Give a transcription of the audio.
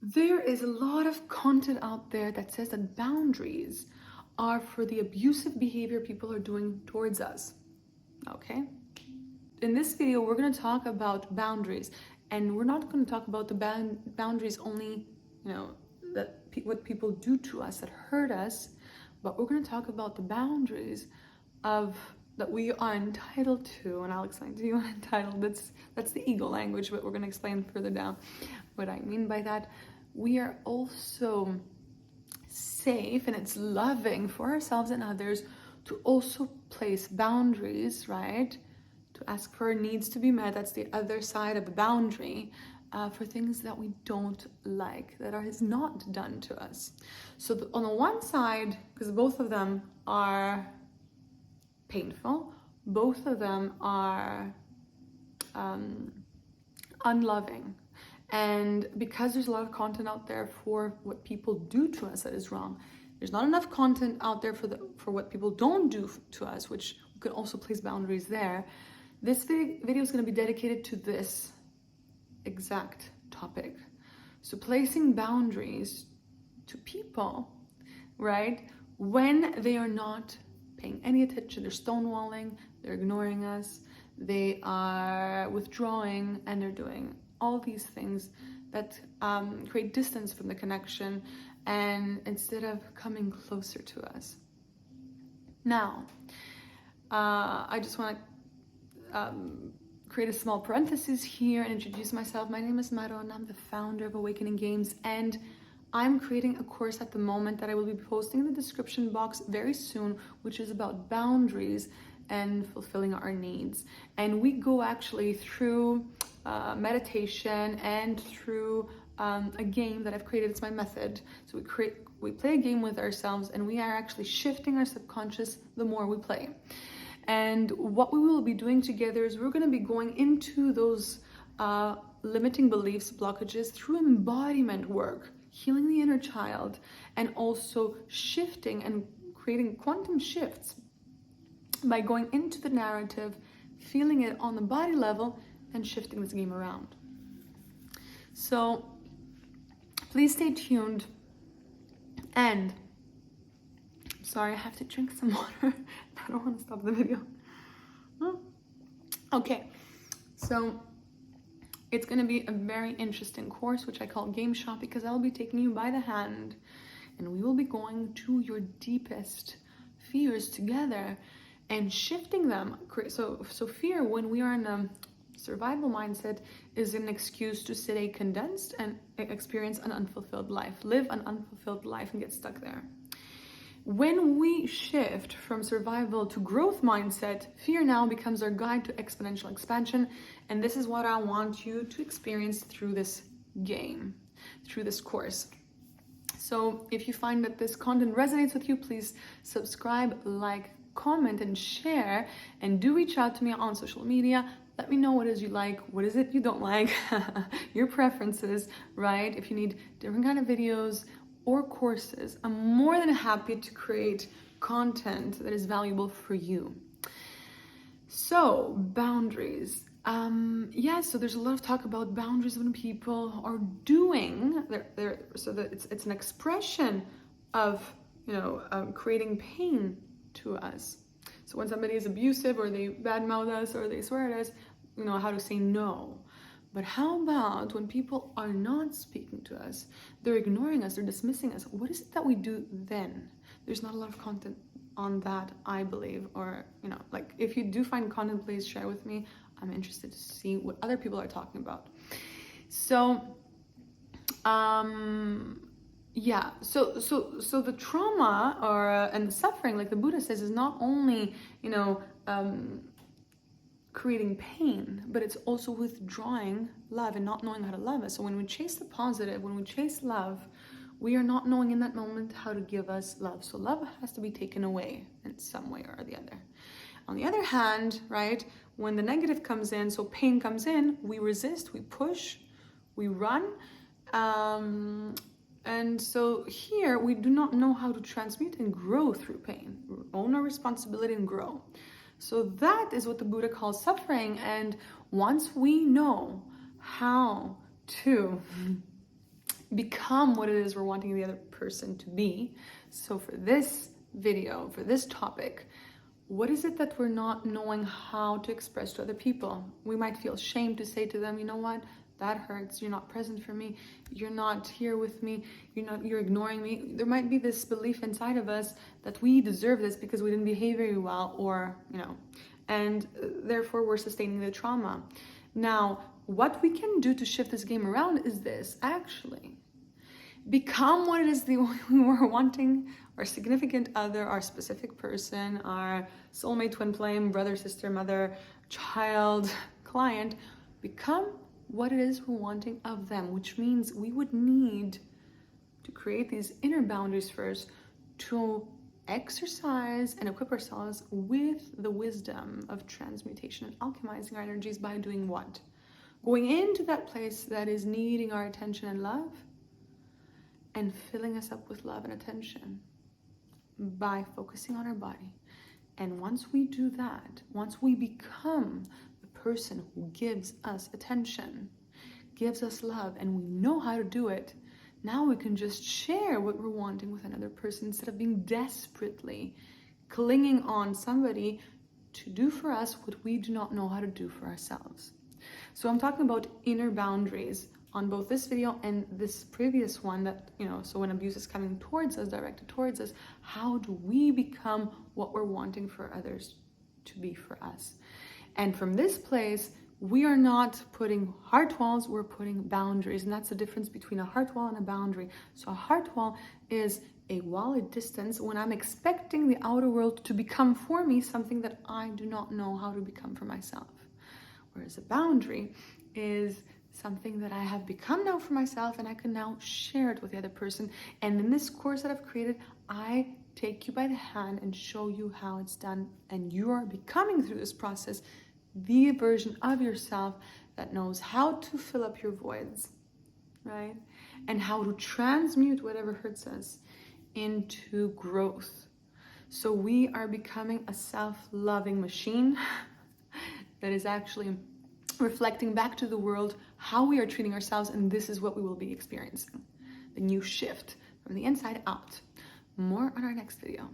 There is a lot of content out there that says that boundaries are for the abusive behavior people are doing towards us. Okay? In this video, we're going to talk about boundaries, and we're not going to talk about the boundaries only, that what people do to us that hurt us, but we're going to talk about the boundaries of that we are entitled to, and I'll explain to you what entitled. That's the ego language, but we're going to explain further down what I mean by that. We are also safe, and it's loving for ourselves and others to also place boundaries, right? To ask for our needs to be met. That's the other side of the boundary, for things that we don't like, that is not done to us. So on the one side, because both of them are painful, both of them are unloving, and because there's a lot of content out there for what people do to us that is wrong, there's not enough content out there for what people don't do to us, which we can also place boundaries there. This video is going to be dedicated to this exact topic. So placing boundaries to people, right, when they are not paying any attention, they're stonewalling, they're ignoring us, they are withdrawing, and they're doing all these things that create distance from the connection, and instead of coming closer to us. Now, I just want to create a small parenthesis here and introduce myself. My name is Maro, and I'm the founder of Awakening Games, and I'm creating a course at the moment that I will be posting in the description box very soon, which is about boundaries and fulfilling our needs. And we go actually through meditation and through a game that I've created. It's my method. So we play a game with ourselves, and we are actually shifting our subconscious the more we play. And what we will be doing together is we're going to be going into those limiting beliefs, blockages, through embodiment work, healing the inner child, and also shifting and creating quantum shifts by going into the narrative, feeling it on the body level, and shifting this game around. So please stay tuned. And sorry, I have to drink some water. I don't want to stop the video. Okay, so it's going to be a very interesting course, which I call Game Shop, because I'll be taking you by the hand, and we will be going to your deepest fears together and shifting them. So fear, when we are in a survival mindset, is an excuse to stay condensed and experience an unfulfilled life, live an unfulfilled life, and get stuck there. When we shift from survival to growth mindset, fear now becomes our guide to exponential expansion. And this is what I want you to experience through this game, through this course. So if you find that this content resonates with you, please subscribe, like, comment, and share. And do reach out to me on social media. Let me know what it is you like, what is it you don't like, your preferences, right? If you need different kind of videos or courses, I'm more than happy to create content that is valuable for you. So boundaries. So there's a lot of talk about boundaries when people are doing, so that it's an expression of, creating pain to us. So when somebody is abusive, or they badmouth us, or they swear at us, how to say no. But how about when people are not speaking to us, they're ignoring us, they're dismissing us? What is it that we do then? There's not a lot of content on that, I believe, or, if you do find content, please share with me. I'm interested to see what other people are talking about. So, so the trauma and the suffering, like the Buddha says, is not only, creating pain, but it's also withdrawing love and not knowing how to love us. So when we chase the positive, when we chase love, we are not knowing in that moment how to give us love. So love has to be taken away in some way or the other. On the other hand, right, when the negative comes in, so pain comes in, we resist, we push, we run. And so here we do not know how to transmute and grow through pain, own our responsibility and grow. So that is what the Buddha calls suffering. And once we know how to become what it is we're wanting the other person to be. So for this video, for this topic, what is it that we're not knowing how to express to other people? We might feel shame to say to them, you know what, that hurts, you're not present for me, you're not here with me, you're ignoring me. There might be this belief inside of us that we deserve this because we didn't behave very well, or, and therefore we're sustaining the trauma. Now, what we can do to shift this game around is this, actually. Become what it is we were wanting, our significant other, our specific person, our soulmate, twin flame, brother, sister, mother, child, client. Become what it is we're wanting of them, which means we would need to create these inner boundaries first to exercise and equip ourselves with the wisdom of transmutation and alchemizing our energies by doing what? Going into that place that is needing our attention and love, and filling us up with love and attention by focusing on our body. And once we do that, once we become the person who gives us attention, gives us love, and we know how to do it, now we can just share what we're wanting with another person instead of being desperately clinging on somebody to do for us what we do not know how to do for ourselves. So I'm talking about inner boundaries on both this video and this previous one, that, so when abuse is coming towards us, directed towards us, how do we become what we're wanting for others to be for us? And from this place, we are not putting heart walls, we're putting boundaries. And that's the difference between a heart wall and a boundary. So a heart wall is a wall, a distance, when I'm expecting the outer world to become for me something that I do not know how to become for myself. Whereas a boundary is something that I have become now for myself, and I can now share it with the other person. And in this course that I've created, I take you by the hand and show you how it's done. And you are becoming, through this process, the version of yourself that knows how to fill up your voids, right? And how to transmute whatever hurts us into growth. So we are becoming a self-loving machine that is actually reflecting back to the world how we are treating ourselves, and this is what we will be experiencing. The new shift from the inside out. More on our next video.